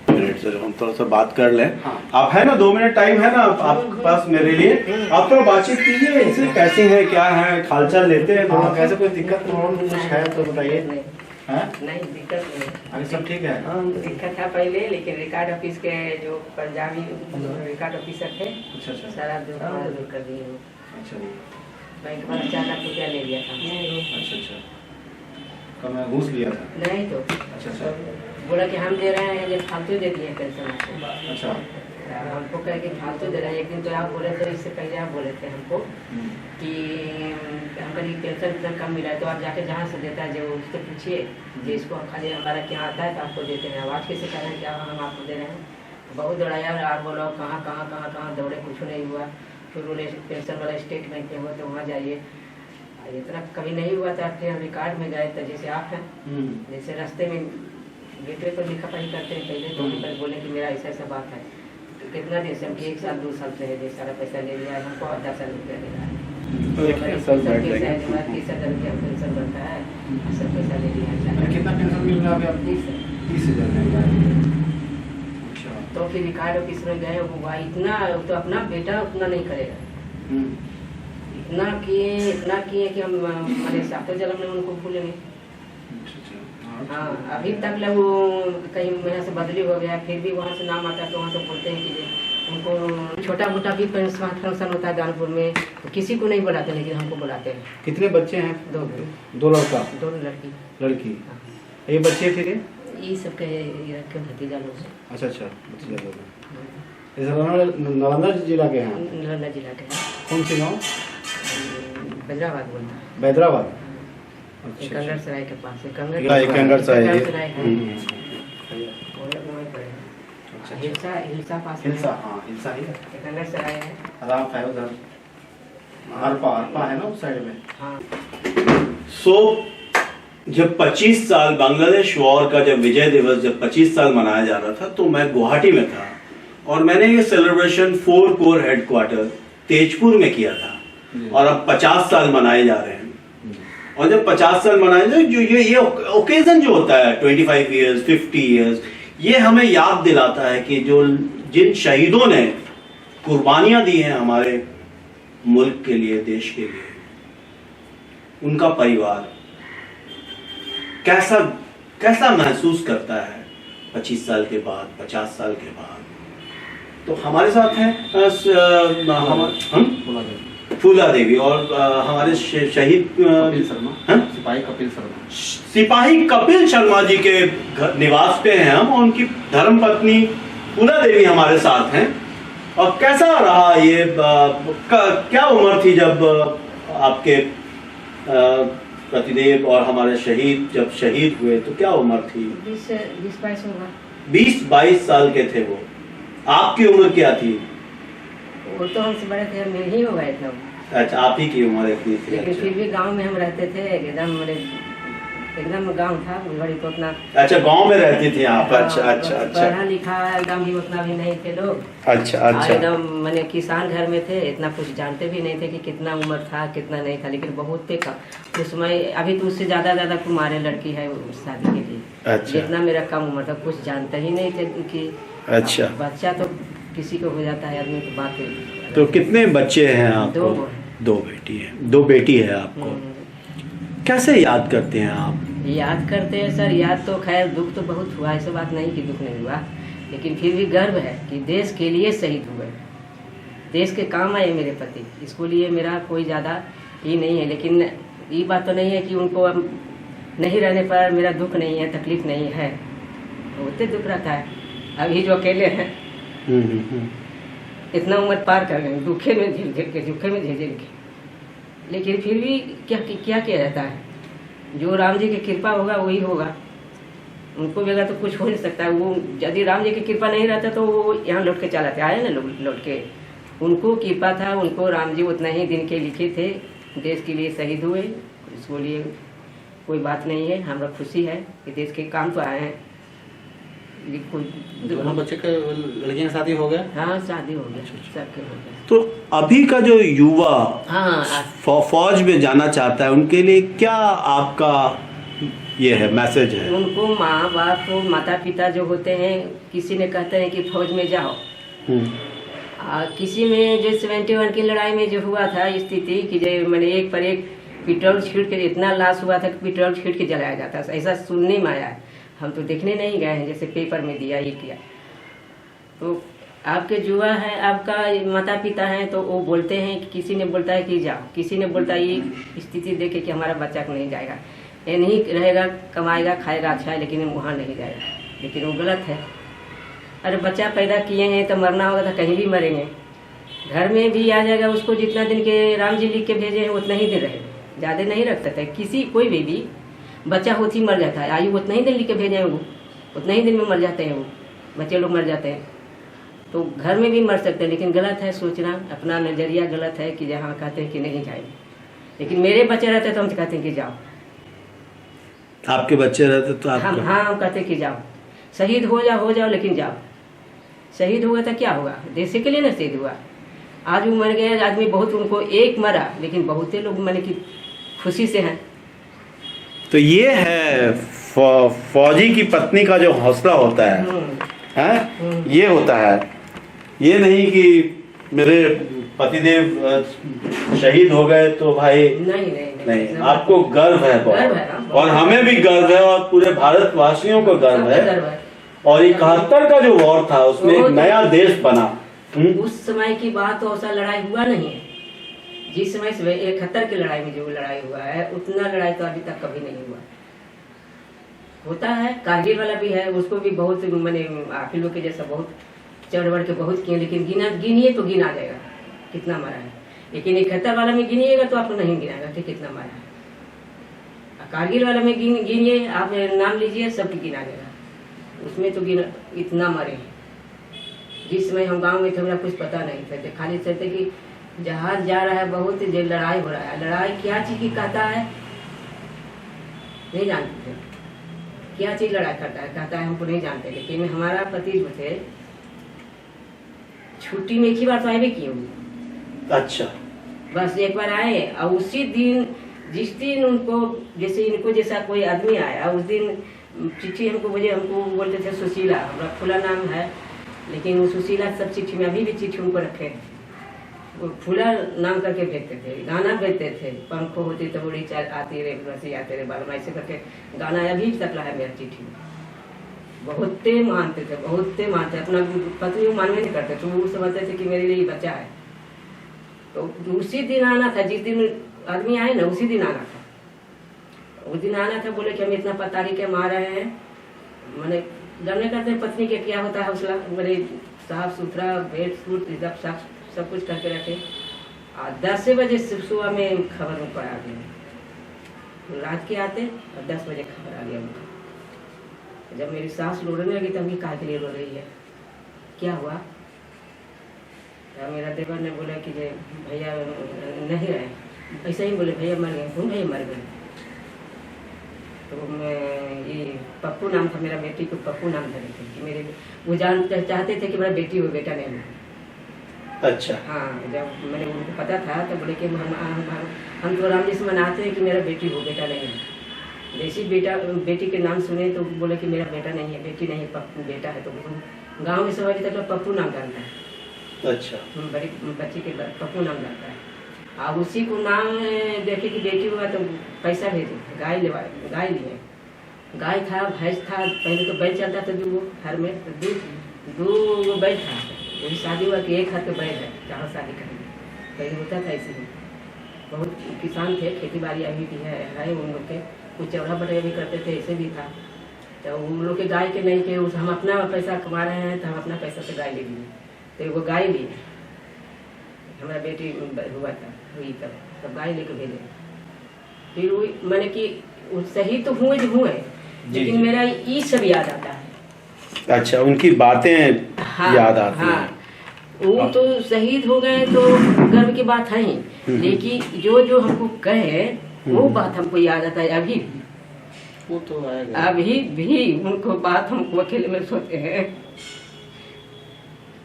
Minute से हम थोड़ा सा बात कर लें। हाँ। आप है ना, 2 मिनट टाइम है ना आपके पास मेरे लिए? आप थोड़ा बातचीत कीजिए इनसे, कैसी है, क्या है, हालचाल लेते हैं थोड़ा। कैसे कोई दिक्कत कुछ है तो बताइए। नहीं दिक्कत नहीं। अभी सब ठीक है? दिक्कत था पहले, लेकिन रिकॉर्ड ऑफिस के जो पंजाबी रिकॉर्ड ऑफिसर थे, अच्छा अच्छा सारा दूर कर दिए वो। अच्छा बैंक वाला 4 लाख रुपया ले लिया था। अच्छा अच्छा। कब मैं घूस लिया था? नहीं तो अच्छा अच्छा बोला कि हम दे रहे हैं, ये फालतू दे दिए पेंशन आपको। अच्छा। हमको कह के फालतू दे रहे हैं। एक दिन तो आप बोले थे, इससे पहले आप बोले थे हमको कि हम कहीं पेंशन इतना कम मिला है तो आप जाके जहाँ से देता है जो उससे पूछिए, जो इसको खाली हमारा क्या आता है तो आपको देते हैं। आवाज़ कैसे कर रहे हैं क्या हम आपको दे रहे हैं? बहुत दौड़ाया, आप बोलो कहाँ कहाँ कहाँ कहाँ दौड़े, कुछ नहीं हुआ। फिर बोले पेंशन वाला स्टेट बैंक में हुआ तो वहाँ जाइए। इतना कभी नहीं हुआ था कि हम रिकॉर्ड में गए तो जैसे आप हैं, जैसे रास्ते में गेटवे पर लिखा पढ़ी करते हैं पहले तो पर बोले कि मेरा ऐसा ऐसा बात है तो कितना दिन से, हम 1 साल 2 साल से है, सारा पैसा ले लिया है, हमको 10,000 रुपया दे रहा है। 30,000 रुपया पेंशन बनता है, सब पैसा ले लिया है। कितना पेंशन मिल रहा है अभी? 30,000। 30,000। अच्छा। तो फिर रिकॉर्ड ऑफिस में गए, हुआ इतना तो अपना बेटा उतना नहीं करेगा। इतना किए कि हम हमारे सातों जन्म में उनको भूलेंगे। हाँ, अभी तक लोग कहीं यहाँ से बदली हो गया, फिर भी वहाँ से नाम आता है तो वहाँ से बोलते हैं कि उनको छोटा मोटा भी फंक्शन होता है गानपुर में तो किसी को नहीं बुलाते, लेकिन हमको बुलाते हैं। कितने बच्चे हैं? 2 लड़का 2 लड़की लड़की। ये बच्चे फिर ये सब के रखे भतीजा लोग हैं। अच्छा अच्छा भतीजा लोग नालंदा जिला के हैं? नालंदा जिला के हैं। कौन से गाँव? हैदराबाद बोलता है। हैदराबाद। कंगड़ सराय के पास है। कंगड़ सराय हिलसा पास हिलसा। हाँ हिलसा ही है। कंगड़ सराय है। राम है उधर। हरपा है ना उस साइड में। हाँ। जब 25 साल बांग्लादेश वॉर का जब विजय दिवस जब 25 साल मनाया जा रहा था तो मैं गुवाहाटी में था और मैंने ये सेलिब्रेशन 4 कोर हेडक्वार्टर तेजपुर में किया था। और अब 50 साल मनाए जा रहे हैं। और जब 50 साल मनाए जाए जो ये ओकेजन जो होता है 25 इयर्स 50 इयर्स, ये हमें याद दिलाता है कि जो जिन शहीदों ने कुर्बानियां दी हैं हमारे मुल्क के लिए, देश के लिए, उनका परिवार कैसा महसूस करता है 25 साल के बाद, 50 साल के बाद। तो हमारे साथ हैं फूला देवी और हमारे शहीद कपिल शर्मा, सिपाही कपिल शर्मा जी के निवास पे हैं हम। और उनकी धर्मपत्नी फूला देवी हमारे साथ हैं। और कैसा रहा ये क्या उम्र थी जब आपके पतिदेव और हमारे शहीद जब शहीद हुए तो क्या उम्र थी? 20-22 होगा। 20-22 साल के थे वो। आपकी उम्र क्या थी? वो तो हमसे बड़े थे, हम नहीं होगा इतना। अच्छा, आप ही की उम्र इतनी थी। लेकिन फिर भी गांव में हम रहते थे, एकदम गांव था बड़ी तो उतना। अच्छा, गांव में रहती थी आप? अच्छा अच्छा अच्छा। पढ़ा लिखा एकदम भी उतना भी नहीं थे लोग। अच्छा अच्छा। एकदम मैंने किसान घर में थे, इतना कुछ जानते भी नहीं थे कि कितना उम्र था कितना नहीं था, लेकिन बहुत थे कम उस समय। अभी तो उससे ज्यादा कुमारे लड़की है शादी के लिए। अच्छा। जितना मेरा कम उम्र था, कुछ जानते ही नहीं थे कि अच्छा बच्चा तो किसी को हो जाता है आदमी की बात है। तो कितने बच्चे हैं आपको? 2 बेटी है। 2 बेटी है आपको। कैसे याद करते हैं आप? याद करते हैं सर, याद तो खैर दुख तो बहुत हुआ, ऐसा बात नहीं कि दुख नहीं हुआ, लेकिन फिर भी गर्व है कि देश के लिए शहीद हुए, देश के काम आए मेरे पति। इसको लिए मेरा कोई ज़्यादा ही नहीं है, लेकिन ये बात तो नहीं है कि उनको नहीं रहने पर मेरा दुख नहीं है, तकलीफ नहीं है, होते दुख रहता है। अभी जो अकेले हैं इतना उम्र पार कर गए, दुखे में झेल के, दुखे में झेल के, लेकिन फिर भी क्या रहता है, जो राम जी की कृपा होगा वही होगा। उनको भी अगर तो कुछ हो नहीं सकता है। वो यदि राम जी की कृपा नहीं रहता तो वो यहाँ लौट के चलाते आए ना, लौट के। उनको कृपा था, उनको राम जी उतना ही दिन के लिखे थे, देश के लिए शहीद हुए। इसको लिए कोई बात नहीं है, हमारा खुशी है कि देश के काम तो आए हैं। दोनों बच्चे के लड़कियों की शादी हो गया? हाँ, शादी हो गया, सबके हो गया। तो अभी का जो युवा हाँ फौज में जाना चाहता है, उनके लिए क्या आपका ये है, मैसेज है। उनको माँ बाप को माता पिता जो होते हैं, किसी ने कहते हैं कि फौज में जाओ, किसी में जो 71 की लड़ाई में जो हुआ था स्थिति कि जो मैंने एक पर एक पेट्रोल छीट के इतना लाश हुआ था कि पेट्रोल छीट के जलाया जाता, ऐसा सुनने में आया है। हम तो देखने नहीं गए हैं, जैसे पेपर में दिया ये किया। तो आपके जुआ है, आपका माता पिता हैं, तो वो बोलते हैं कि किसी ने बोलता है कि जाओ, किसी ने बोलता है ये स्थिति देखे कि हमारा बच्चा को नहीं जाएगा, ये नहीं रहेगा, कमाएगा खाएगा अच्छा है, लेकिन वहाँ नहीं जाएगा, लेकिन वो गलत है। अरे बच्चा पैदा किए हैं तो मरना होगा तो कहीं भी मरेंगे, घर में भी आ जाएगा, उसको जितना दिन के राम जी लिख के भेजे हैं उतना ही दिन रहेगा, ज़्यादा नहीं रख सकते। किसी कोई भी बच्चा होती मर जाता है, आयु उतना ही दिन लिख के भेजे हैं, वो उतना ही दिन में मर जाते हैं, वो बच्चे लोग मर जाते हैं। तो घर में भी मर सकते हैं, लेकिन गलत है सोचना, अपना नज़रिया गलत है कि जहाँ कहते हैं कि नहीं जाएंगे। लेकिन मेरे बच्चे रहते तो हम कहते हैं कि जाओ। आपके बच्चे रहते तो आप हम कहते हैं कि जाओ, शहीद हो जाओ, लेकिन जाओ। शहीद हुआ तो क्या होगा, देश के लिए ना शहीद हुआ। आज वो मर गए आदमी, बहुत उनको एक मरा, लेकिन बहुत लोग मैंने कि खुशी से हैं। तो ये है फौजी की पत्नी का जो हौसला होता है, ये होता है। ये नहीं कि मेरे पतिदेव शहीद हो गए तो भाई नहीं, आपको गर्व है बहुत, और हमें भी गर्व है, और पूरे भारतवासियों को गर्व है। और 71 का जो वॉर था उसमें एक नया देश बना। उस समय की बात तो ऐसा लड़ाई हुआ नहीं है जिस समय 71 की लड़ाई में जो लड़ाई हुआ है, उतना लड़ाई तो अभी तक कभी नहीं हुआ। होता है, कारगिल वाला भी है, उसको भी बहुत मैंने आप लोग के जैसा बहुत चढ़ बढ़ के बहुत किए, लेकिन गिनिए तो गिना जाएगा कितना मारा है। लेकिन 71 वाला में गिनिएगा तो आपको नहीं गिनाएगा कि कितना मारा है। कारगिल वाला में गिनिए, आप नाम लीजिए, सब गिना जाएगा। उसमें तो इतना मारे हैं। जिस समय हम गांव में थे हमरा कुछ पता नहीं था, खाली चलते कि जहाज जा रहा है, बहुत लड़ाई हो रहा है। लड़ाई क्या चीज की कहता है नहीं जानते थे, क्या चीज लड़ाई करता है कहता है हमको नहीं जानते। लेकिन हमारा पति जो थे छुट्टी में एक ही बार तो आए भी किए। अच्छा, बस एक बार आए, और उसी दिन जिस दिन उनको जैसे इनको जैसा कोई आदमी आया, उस दिन चिट्ठी हमको बोलते थे सुशीला, हमारा खुला नाम है, लेकिन वो सुशीला सब चिट्ठी में अभी भी चिट्ठी उनको रखे हैं। वो फूला नाम करके भेजते थे, गाना भेजते थे, पंखो होती तो उड़ी आती रे रसी आते रे बाल, ऐसे करके गाना अभी तक रहा है मेरा चिट्ठी में। बहुते मानते थे, बहुते मानते, अपना पत्नी को मानवे नहीं करते, तो वो समझते थे कि मेरे लिए बच्चा है। तो उसी दिन आना था, जिस दिन आदमी आए ना उसी दिन आना था। उस दिन आना था, बोले कि हम इतना तारीख के मार रहे हैं, मैंने जानने करते पत्नी के क्या होता है हौसला, मेरे साफ सुथरा बेड सूट सब कुछ करके रखे। 10 बजे सुबह में खबर में पड़ा गया, रात के आते और 10 बजे खबर आ गया उनका। जब मेरी सास रोने लगी तब ये काहे के लिए रो रही है, क्या हुआ? मेरा देवर ने बोला कि भैया नहीं रहे, ऐसा ही बोले भैया मर गए। तुम भैया मर गए? तो मैं ये पप्पू नाम था, मेरा बेटी को पप्पू नाम था, कि मेरे वो चाहते थे कि मेरा बेटी हो, बेटा नहीं हो। अच्छा, हाँ, जब मैंने उनको पता था तो बोले कि हम तो राम जी से मनाते हैं कि मेरा बेटी हो, बेटा नहीं है। जैसी बेटी के नाम सुने तो बोले कि मेरा बेटा नहीं है, बेटी नहीं है, पप्पू बेटा है। तो गाँव में सब अभी तक पप्पू नाम जानता है। अच्छा, बड़ी बच्ची के पप्पू नाम जानता है। और उसी को नाम देखे कि बेटी हुआ तो पैसा भेजे, गाय लिए। गाय था, भैंस था, पहले तो बैल चलता था जो घर में, तो दो बैल था। वही शादी हुआ कि एक हाथ पे बैल है, जहाँ शादी करेंगे, पहले होता था ऐसे ही। बहुत किसान थे, खेती बाड़ी अभी भी है उन लोग के, कुछ चौड़ा बटे भी करते थे, ऐसे भी था। तो उन लोग के गाय के नहीं के, हम अपना पैसा कमा रहे हैं तो हम अपना पैसा से गाय ले लिए, तो वो गाय लिए। हमारा बेटी हुआ था, हुई तब गाय लेकर भेजे। फिर वो मैंने कि सही तो हुए, लेकिन मेरा ये सब याद आता है। अच्छा, उनकी बातें हाँ, याद आती हैं। वो तो शहीद हो गए तो गर्व की बात है ही, लेकिन जो हमको कहे वो बात हमको याद आता है अभी भी। वो तो आएगा, अभी भी उनको बात हमको अकेले में सोते हैं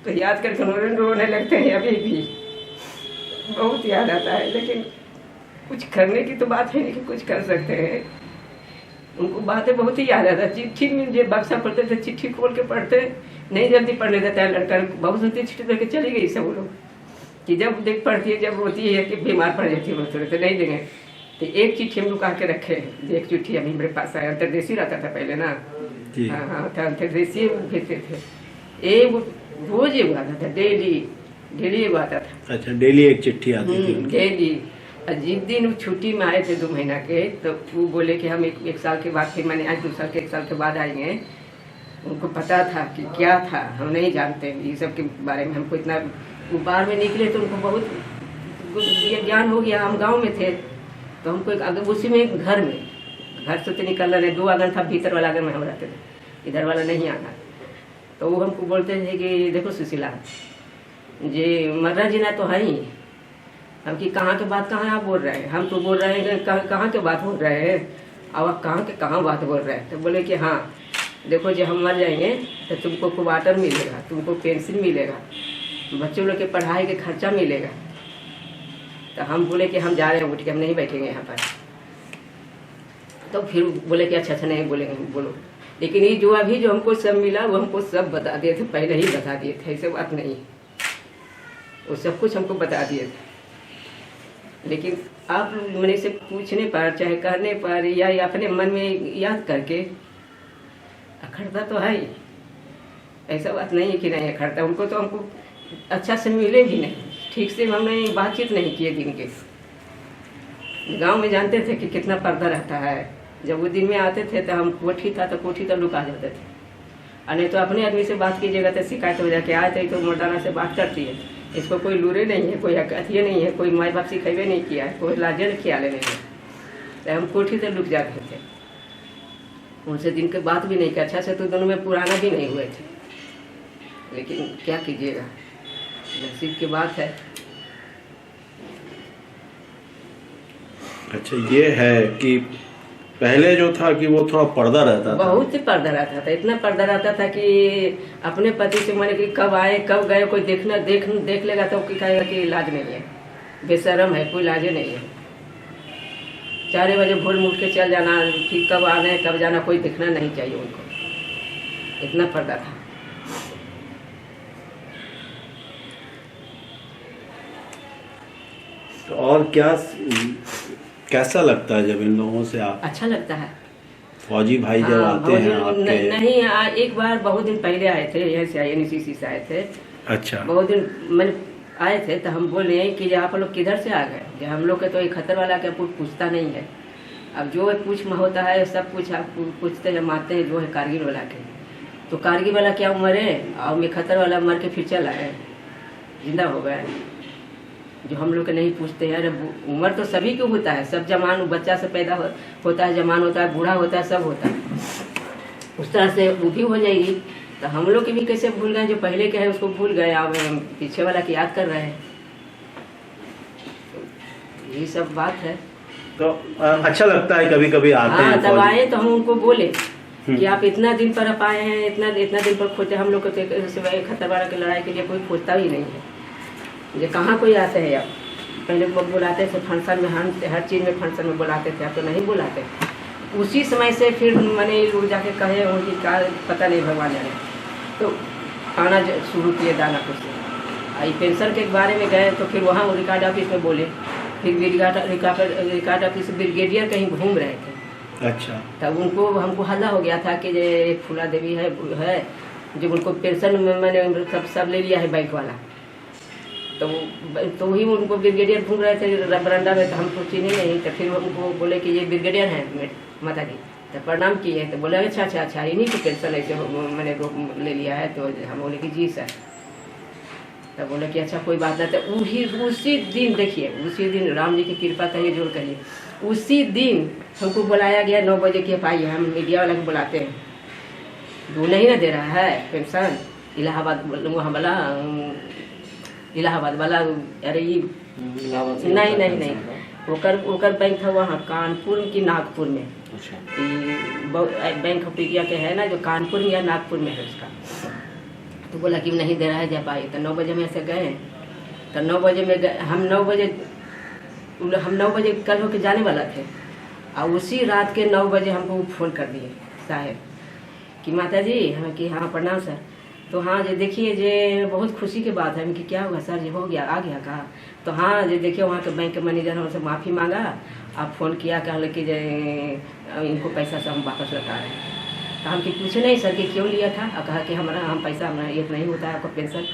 तो याद करके रोने लगते हैं। अभी भी बहुत याद आता है, लेकिन कुछ करने की तो बात है नहीं कि कुछ कर सकते हैं। उनको बातें बहुत ही याद आता। चिट्ठी में जो बक्सा पढ़ते थे, चिट्ठी खोल के पढ़ते, नहीं जल्दी पढ़ लेता है लड़का। बहुत सुनती चिट्ठी दे के चली गई सब वो लोग कि जब देख पढ़ती है, जब रोती है कि बीमार पड़ जाती है, बोलते तो नहीं देंगे। तो एक चिट्ठी हम लुका के रखे, एक चिट्ठी अभी मेरे पास आया। अंतरदेशी रहता था पहले ना, हाँ हाँ, तो अंतरदेशी भेजते थे। एक रोज ये आता था, डेली ये आता था। अच्छा, डेली एक चिट्ठी आती थी? डेली। जिस दिन छुट्टी में आए थे 2 महीना के, तो वो बोले कि हम एक साल के बाद, फिर मैंने आज 2 साल के 1 साल के बाद आएंगे। उनको पता था कि क्या था, हम नहीं जानते ये सब के बारे में। हमको इतना बाहर में निकले तो उनको बहुत ये ज्ञान हो गया। हम गांव में थे तो हमको अगर उसी में घर से तो निकलना नहीं। 2 आंगन था, भीतर वाला आंगन में हम रहते थे, इधर वाला नहीं आना। तो वो हमको बोलते थे कि देखो सुशीला जी, मर्रा जी ना तो है ही। हम कि कहाँ के बात कहाँ आप बोल रहे हैं? हम तो बोल रहे हैं कहाँ के बात बोल रहे हैं, अब आप कहाँ बात बोल रहे हैं? तो बोले कि हाँ देखो, जब हम मर जाएंगे तो तुमको क्वार्टर मिलेगा, तुमको पेंशन मिलेगा, बच्चों लोग के पढ़ाई के खर्चा मिलेगा। तो हम बोले कि हम जा रहे हैं, उठ के हम नहीं बैठेंगे यहाँ पर। तो फिर बोले कि अच्छा नहीं बोलेंगे, बोलो। लेकिन ये जो अभी जो हमको सब मिला वो हमको सब बता दिए थे, पहले ही बता दिए थे, ऐसे बात नहीं। वो सब कुछ हमको बता दिए थे। लेकिन आप मेरे से पूछने पर, चाहे कहने पर, या अपने मन में याद करके अखड़ता तो है ही। ऐसा बात नहीं है कि नहीं अखड़ता। उनको तो हमको अच्छा से मिले भी नहीं, ठीक से हमने बातचीत नहीं किए दिन के। गांव में जानते थे कि कितना पर्दा रहता है। जब वो दिन में आते थे तो हम कोठी था तो कोठी तक लुका जाते थे, और नहीं तो अपने आदमी से बात कीजिएगा तो शिकायत हो जाके आए तो मर्दाना से बात करती है, इसको कोई लूरे नहीं है, कोई अकथिये नहीं है, कोई माई बाप सिखेबे नहीं किया है, कोई लाजे ख्याल नहीं है। तो हम कोठी तक लुक जाते थे। उनसे दिन के बात भी नहीं किया, अच्छा से तो दोनों में पुराना भी नहीं हुए थे। लेकिन क्या कीजिएगा, नसीब की बात है। अच्छा, ये है कि पहले जो था कि वो थोड़ा पर्दा रहता था, बहुत ही पर्दा रहता था। इतना पर्दा रहता था कि अपने पति से मैंने कि कब आए कब गए, कोई देख लेगा तो कहेगा कि इलाज नहीं है, बेशरम है, कोई इलाज नहीं है। 4 बजे भोर में उठ के चल जाना, फिर कब आना कब जाना कोई देखना नहीं चाहिए उनको। इतना पर्दा था। तो और क्या कैसा लगता है जब इन लोगों से आप? अच्छा लगता है। फौजी भाई जब आते हैं आपके? नहीं, एक बार बहुत दिन पहले आए थे, यहाँ से NCC से आए थे। अच्छा, बहुत दिन मैंने आए थे तो हम बोल रहे हैं कि आप लोग किधर से आ गए? कि हम लोग के तो एक खतर वाला के पूछता नहीं है। अब जो पूछ में होता है सब कुछ आप पूछते हैं, मारते हैं जो है कारगिल वाला के। तो कारगिल वाला क्या उम्र है, और मैं खतर वाला मर के फिर चला है, जिंदा हो गए। जो हम लोग के नहीं पूछते हैं। उम्र तो सभी को होता है, सब जवान, बच्चा से पैदा होता है, जवान होता है, बूढ़ा होता है, सब होता है। उस तरह से वो भी हो जाएगी। तो हम लोग के भी कैसे भूल गए, जो पहले के है उसको भूल गए, अब पीछे वाला की याद कर रहे हैं। ये सब बात है। तो अच्छा लगता है कभी कभी आते हैं। तब आए तो हम उनको बोले कि आप इतना दिन पर आप आए हैं, इतना दिन पर खोजते। हम लोग को तो खतर वाला की लड़ाई के लिए कोई खोजता ही नहीं है। ये कहाँ कोई आते हैं? अब पहले बुलाते थे फंक्शन में, हर चीज़ में फंक्शन में बुलाते थे, अब तो नहीं बुलाते। उसी समय से फिर मैंने लोग जाके कहे उनकी का पता नहीं भगवान जाने, तो आना शुरू किए दानापुर से। आई पेंशन के बारे में गए तो फिर वहाँ रिकॉर्ड ऑफिस में बोले, फिर रिकॉर्ड ऑफिस ब्रिगेडियर कहीं घूम रहे थे। अच्छा, तब उनको हमको हल्ला हो गया था कि एक फूला देवी है जो उनको पेंशन में मैंने सब ले लिया है बैंक वाला। तो वही उनको ब्रिगेडियर घूम रहे थे बरंडा में, तो हम तो चिन्हे नहीं। तो फिर उनको बोले कि ये ब्रिगेडियर हैं माता जी, तो प्रणाम किए। तो बोले अच्छा इन्हीं की पेंशन ऐसे मैंने ले लिया है। तो हम बोले कि जी सर। तो बोले कि अच्छा कोई बात नहीं। तो उसी दिन देखिए, उसी दिन राम जी की कृपा करिए, जोर करिए, उसी दिन हमको बुलाया गया 9 बजे के पाई। हम मीडिया वाला को बुलाते हैं, वो नहीं ना दे रहा है पेंशन। इलाहाबाद वाला अरे ये नहीं ओकर बैंक था वहाँ कानपुर की नागपुर में। बैंक ऑफ इंडिया के है ना जो कानपुर या नागपुर में है उसका। तो बोला कि नहीं दे रहा है, जब आई तो 9 बजे में से गए। तो 9 बजे में हम 9 बजे कल होके जाने वाला थे। और उसी रात के 9 बजे हमको फ़ोन कर दिए साहब कि माता जी हमें कि हाँ प्रणाम सर। तो हाँ जी देखिए जे बहुत खुशी की बात है कि क्या हुआ सर जी, हो गया आ गया कहा। तो हाँ जी देखिए वहाँ के बैंक के मैनेजर हमसे माफ़ी मांगा, आप फ़ोन किया कहले कि जे इनको पैसा से हम वापस लौटा रहे हैं। तो हम कि पूछे नहीं सर कि क्यों लिया था, और कहा कि हम पैसा हमारा ये नहीं होता है आपका पेंशन।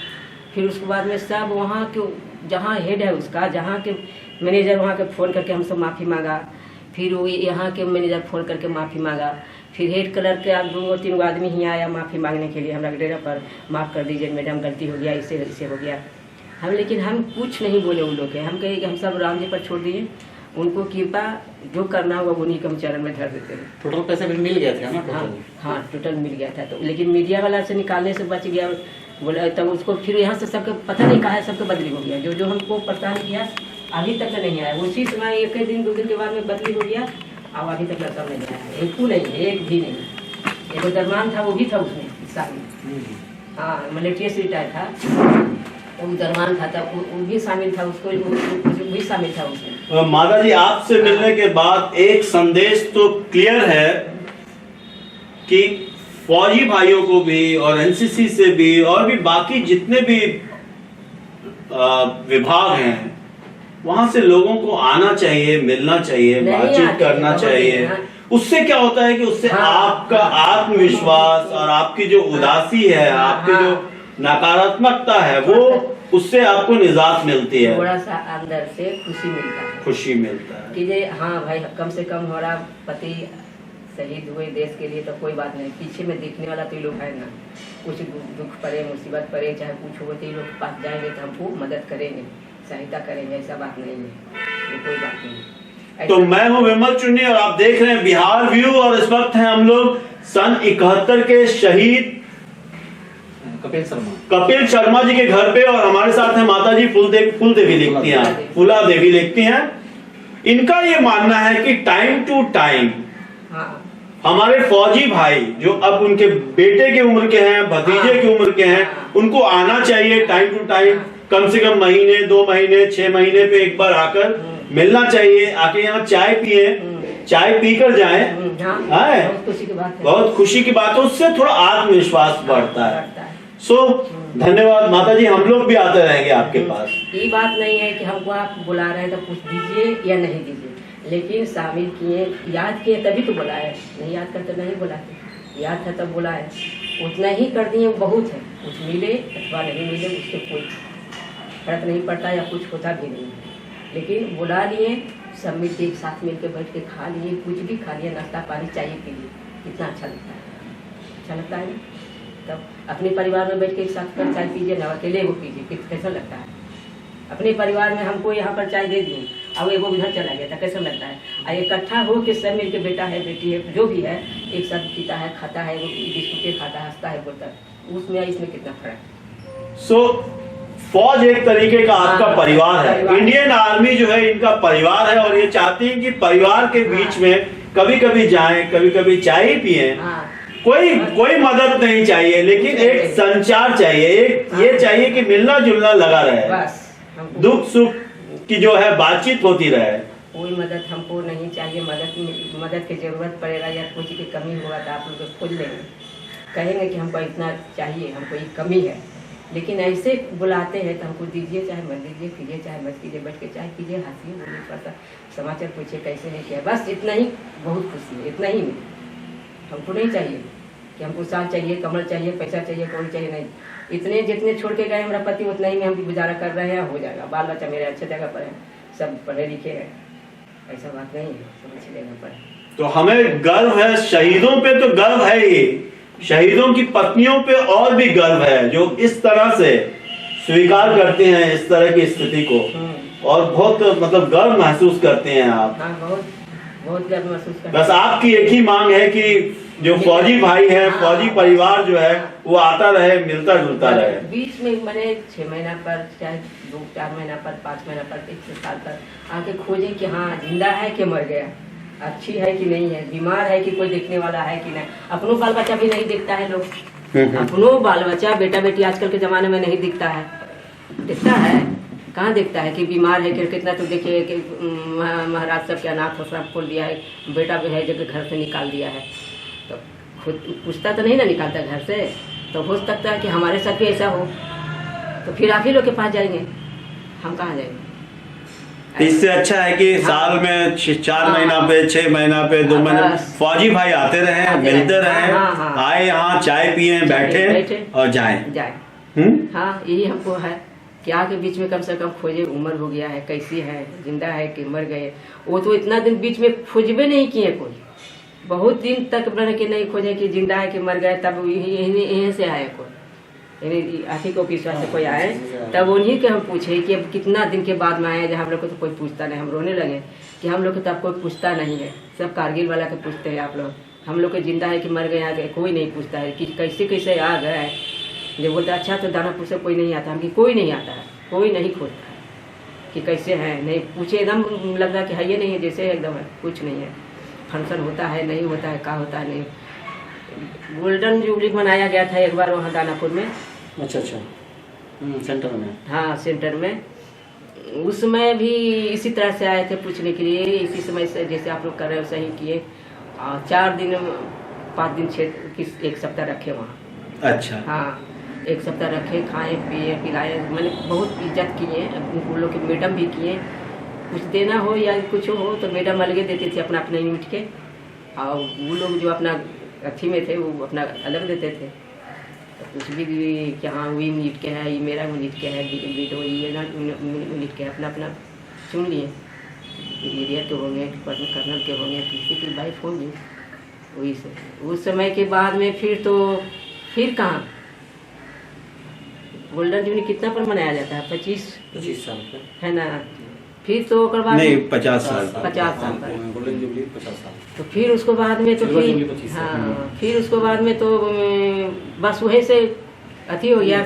फिर उसके बाद में सब वहाँ के जहाँ हेड है उसका, जहाँ के मैनेजर वहाँ के फ़ोन करके हमसे माफ़ी मांगा, फिर वो यहाँ के मैनेजर फ़ोन करके माफ़ी मांगा, फिर हेड कलर के आप 2-3 आदमी ही आया माफ़ी मांगने के लिए हमारा डेरा पर, माफ़ कर दीजिए मैडम गलती हो गया, इससे हो गया। लेकिन हम कुछ नहीं बोले उन लोग के, हम कहे कि हम सब राम जी पर छोड़ दिए, उनको कृपा जो करना होगा उन्हीं के हम चरण में धर देते हैं। टोटल पैसा भी मिल गया था ना टोटल? हाँ टोटल मिल गया था। तो लेकिन मीडिया वाला से निकालने से बच गया, बोला तब उसको फिर यहाँ से सबके पता नहीं कहा है, सबके बदली हो गया। जो हमको परेशान किया अभी तक नहीं आया, उसी समय 1 दिन 2 दिन के बाद में बदली हो गया, अब अभी तक लड़का नहीं आया। एक नहीं, एक भी नहीं। एक दरमान था वो भी था उसमें हिस्सा में, हाँ मिलिट्री से रिटायर था, वो दरमान था तब वो भी शामिल था, उसको भी शामिल था उसमें। माता जी आपसे मिलने के बाद एक संदेश तो क्लियर है कि फौजी भाइयों को भी और एनसीसी से भी और भी बाकी जितने भी विभाग हैं वहां से लोगों को आना चाहिए, मिलना चाहिए, बातचीत करना चाहिए। उससे क्या होता है कि उससे आपका आत्मविश्वास और आपकी जो उदासी है, आपकी जो नकारात्मकता है, वो उससे आपको निजात मिलती है, थोड़ा सा अंदर से खुशी मिलता है, खुशी मिलता है कि जे हाँ भाई कम से कम हमारा पति शहीद हुए देश के लिए, तो कोई बात नहीं, पीछे में देखने वाला तो ये लोग है ना, कुछ दुख पड़े मुसीबत पड़े चाहे कुछ हो तो ये लोग के पास जाएंगे तो हमको मदद करेंगे, सहायता करेंगे, ऐसा बात नहीं है, ये कोई बात नहीं। तो मैं हूं विमल चुन्नी और आप देख रहे हैं बिहार व्यू, और इस वक्त हैं हम लोग सन 71 के शहीद कपिल शर्मा जी के घर पे, और हमारे साथ है माता जी फूला देवी लिखती हैं। इनका ये मानना है कि टाइम टू टाइम हमारे फौजी भाई जो अब उनके बेटे के उम्र के हैं, भतीजे की उम्र के हैं, उनको आना चाहिए टाइम टू टाइम, कम से कम महीने 2 महीने 6 महीने पे एक बार आकर मिलना चाहिए, आके यहाँ चाय पिए, चाय पीकर जाएं। बहुत खुशी की बात है, उससे थोड़ा आत्मविश्वास बढ़ता है। सो धन्यवाद माता जी, हम लोग भी आते रहेंगे आपके पास। ये बात नहीं है कि हमको आप बुला रहे हैं तो कुछ दीजिए या नहीं दीजिए, लेकिन शामिल किए, याद किए तभी तो बुलाए, नहीं याद करते नहीं बुलाते, याद था तब बुलाए, उतना ही कर दिए बहुत है, कुछ मिले अथवा नहीं मिले उससे कोई फर्क नहीं पड़ता या कुछ होता भी नहीं, लेकिन बुला लिए, सब मिल के एक साथ मिल के बैठ के खा लिए, कुछ भी खा लिया, नाश्ता पानी चाहिए पी लिए, कितना अच्छा लगता है, अच्छा लगता है। तब अपने परिवार में बैठ के एक साथ कर चाय पीजिए ना, अकेले वो पीजिए, कैसा लगता है। अपने परिवार में हमको यहाँ पर चाय दे दी और वो उधर चला गया था, कैसा लगता है। और इकट्ठा हो के सब मिल के, बेटा है बेटी है जो भी है, एक साथ पीता है, खाता है, वो बिस्कुटें खाता है, हंसता है, बोलता है, उसमें इसमें कितना फर्क। सो फौज एक तरीके का आपका परिवार है, इंडियन आर्मी जो है इनका परिवार है, और ये चाहती है कि परिवार के बीच में कभी कभी जाएं, कभी कभी चाय पिए, कोई मदद नहीं चाहिए, लेकिन एक संचार चाहिए, एक ये चाहिए कि मिलना जुलना लगा रहे, दुख सुख की जो है बातचीत होती रहे। कोई मदद हमको नहीं चाहिए, मदद की जरूरत पड़ेगा या कुछ की कमी होगा तो आप लोग खोज लेंगे, कहेंगे कि हमको इतना चाहिए, हमको ये कमी है, लेकिन ऐसे बुलाते हैं तो हमको दीजिए, चाहे मत दीजिए, कीजिए चाहे मत कीजिए, बैठ के चाय कीजिए, हंसिए, बोलिए, थोड़ा सा समाचार पूछिए कैसे है क्या, बस इतना ही बहुत खुशी है, इतना ही मिले। हमको नहीं चाहिए कि हमको साथ चाहिए, कमल चाहिए, पैसा चाहिए, कौन चाहिए, नहीं, इतने जितने छोड़ के गए हमारा पति उतना ही में हम गुजारा कर रहे हैं, हो जाएगा, बाल बच्चा मेरे अच्छे जगह पर है, सब पढ़े लिखे हैं, ऐसा बात नहीं है, सब अच्छी जगह पर है। तो हमें गर्व है, शहीदों पे तो गर्व है ही, शहीदों की पत्नियों पे और भी गर्व है जो इस तरह से स्वीकार करते हैं इस तरह की स्थिति को, और बहुत मतलब गर्व महसूस करते हैं आप। हाँ, बहुत गर्व महसूस करते हैं। बस आपकी एक ही मांग है कि जो फौजी भाई है, फौजी परिवार जो है वो आता रहे, मिलता जुलता रहे। बीच में मैंने 6 महीना पर, चाहे 2-4 महीना पर, 5 महीना पर, 1 साल पर आके खोजे कि हाँ जिंदा है कि मर गया, अच्छी है कि नहीं है, बीमार है कि कोई देखने वाला है कि नहीं। अपनों बाल बच्चा भी नहीं दिखता है, लोग अपनों बाल बच्चा बेटा बेटी आजकल के जमाने में नहीं दिखता है, दिखता है कहाँ देखता है कि बीमार है कि कितना। तो देखिए कि महाराज सब के अनाथ आश्रम खोल दिया है, बेटा भी है जो कि घर से निकाल दिया है, तो खुद पूछता तो नहीं ना निकालता घर से। तो हो सकता है कि हमारे साथ भी ऐसा हो, तो फिर आप ही लोग के पास जाएंगे, हम कहाँ जाएंगे। इससे अच्छा है कि साल में 4 महीना पे, 6 महीना पे, 2 महीने फौजी भाई आते रहे, मिलते रहे, आए यहाँ चाय पिए, बैठे और जाए। हाँ, यही हमको है कि आके बीच में कम से कम खोजे, उम्र हो गया है, कैसी है, जिंदा है कि मर गए। वो तो इतना दिन बीच में खोजबे नहीं किए, कोई बहुत दिन तक बन के नहीं खोजे कि जिंदा है कि मर गए। तब यहीं से आए कोई, आखिर को विश्वास से कोई आए, तब उन्हीं के हम पूछे कि अब कितना दिन के बाद में आए। जब हम लोग को तो कोई पूछता नहीं, हम रोने लगे कि हम लोग को तब कोई पूछता नहीं है, सब कारगिल वाला के पूछते हैं आप लोग। हम लोग को जिंदा है कि मर गए आ गए कोई नहीं पूछता है कि कैसे कैसे आ गए। जब बोलते अच्छा तो दानापुर से कोई नहीं आता, हम कि कोई नहीं आता है, कोई नहीं खोजता है कि कैसे है, नहीं पूछे। एकदम लग रहा कि है ये नहीं है, जैसे एकदम है, कुछ नहीं है। फंक्शन होता है नहीं होता है, क्या होता है नहीं। गोल्डन जुबली मनाया गया था एक बार वहाँ दानापुर में। अच्छा, सेंटर में। हाँ, सेंटर में। उस समय भी इसी तरह से आए थे पूछने के लिए, इसी समय से जैसे आप लोग कर रहे हो सही किए। 4 दिन 5 दिन 1 सप्ताह रखे वहाँ। अच्छा। हाँ, 1 सप्ताह रखे, खाए पिए पिलाए, मैंने बहुत इज्जत किए उनको लोग के। मैडम भी किए, कुछ देना हो या कुछ हो तो मैडम अलग देते थे अपना अपना यूनिट के, और वो लोग जो अपना अथी में थे वो अपना अलग देते थे। तो कुछ भी कि हाँ वही यूनिट के है, ये मेरा यूनिट के है, वीडियो ये ना यूनिट के, अपना अपना चुन लिए। ब्रिगेडियर के होंगे, कर्नल के होंगे, किसी की वाइफ होंगी, वही से। उस समय के बाद में फिर कहाँ गोल्डन जुबली कितना पर मनाया जाता है? 25 साल पे है ना। फिर तो बाद नहीं 50 साल 50 साल पर गोल्डन जुबली 50 साल। तो फिर उसको बाद में तो हाँ, फिर उसको बाद में तो बस वही से अथी हो गया।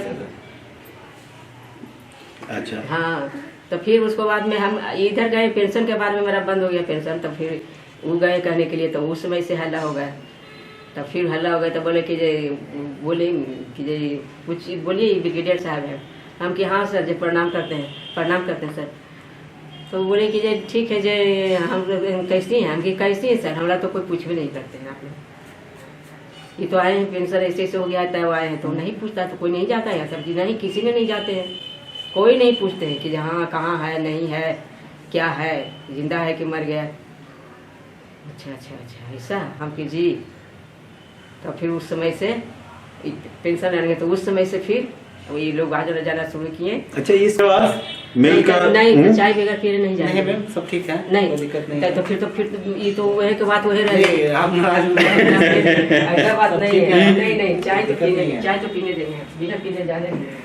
अच्छा। हाँ, तो फिर उसको बाद में हम इधर गए, पेंशन के बाद में मेरा बंद हो गया पेंशन। तो फिर वो गए कहने के लिए, तो उस समय से हल्ला हो गया। तब फिर हल्ला हो गया तो बोले कि जे कुछ बोलिए ब्रिगेडियर साहब है। हम कि हाँ सर, जो प्रणाम करते हैं सर। तो बोले कि जे ठीक है, जे हम कैसी हैं? हम कि कैसी हैं सर, हमारा तो कोई पूछ भी नहीं करते हैं आप लोग। ये तो आए हैं पेंशन ऐसे हो गया है, तब आए हैं, तो नहीं पूछता, तो कोई नहीं जाता है सब जी, नहीं किसी ने नहीं जाते हैं, कोई नहीं पूछते हैं कि हाँ कहाँ है, नहीं है, क्या है, जिंदा है कि मर गया। अच्छा ऐसा। हम कि जी। तो फिर उस समय से पेंशन आएंगे, तो उस समय से फिर ये लोग आना जाना शुरू किए। अच्छा, इस बाद मिलकर नहीं चाय बगैर फिर नहीं जाए। नहीं, सब ठीक है, नहीं कोई दिक्कत नहीं है। तो फिर ये तो वही के बात वही रहे। आप नाराज ऐसा बात नहीं है। नहीं चाय तो दिक्कत नहीं है। पीने देंगे, बिना पीने जाने नहीं।